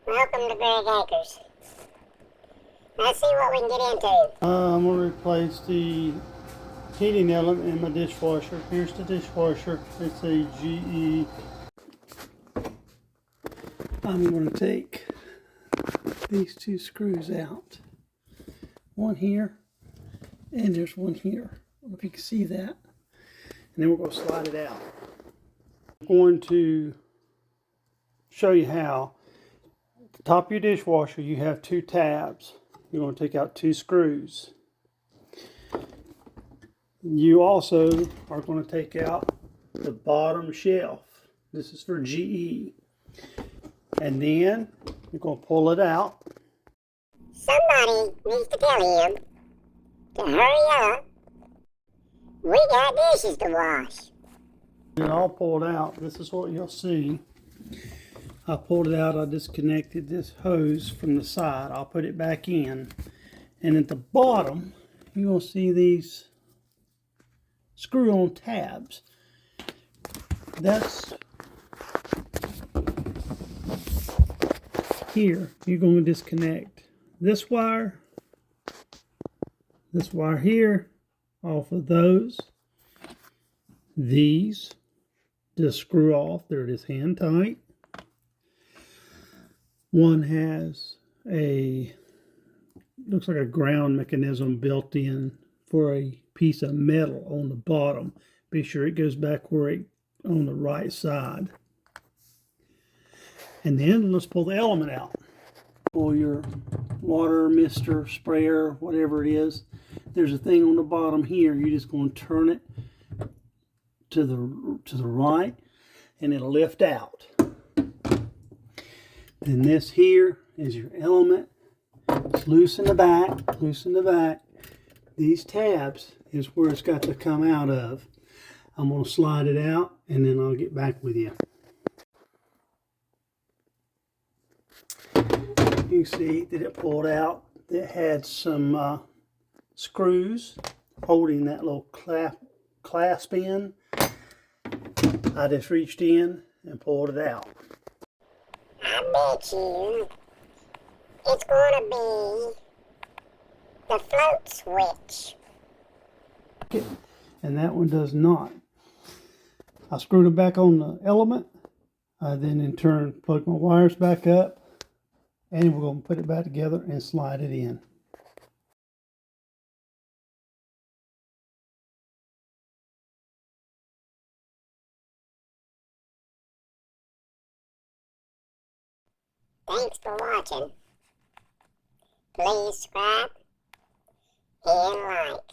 Welcome to Greg Acres. Let's see what we can get into. I'm going to replace the heating element in my dishwasher. Here's the dishwasher. It's a GE. I'm going to take these two screws out. One here, and there's one here. I don't know if you can see that. And then we're going to slide it out. I'm going to show you how. At the top of your dishwasher, you have two tabs. You're going to take out two screws. You also are going to take out the bottom shelf. This is for GE. And then you're going to pull it out. Somebody needs to tell him to hurry up. We got dishes to wash. And I'll pull it out. This is what you'll see. I pulled it out. I disconnected this hose from the side. I'll put it back in. And at the bottom, you're going to see these screw-on tabs. That's here. You're going to disconnect this wire here off of those. These just screw off. They're just hand tight. One has looks like a ground mechanism built in for a piece of metal on the bottom. Be sure it goes back on the right side. And then let's pull the element out. Pull your water mister, sprayer, whatever it is. There's a thing on the bottom here. You're just going to turn it to the right, and it'll lift out. Then this here is your element. It's loose in the back, loose in the back. These tabs is where it's got to come out of. I'm going to slide it out, and then I'll get back with you. You can see that it pulled out. It had some screws holding that little clasp in. I just reached in and pulled it out. I bet you it's going to be the float switch. And that one does not. I screwed it back on the element. I then in turn plug my wires back up, and we're going to put it back together and slide it in. Thanks for watching. Please subscribe and like.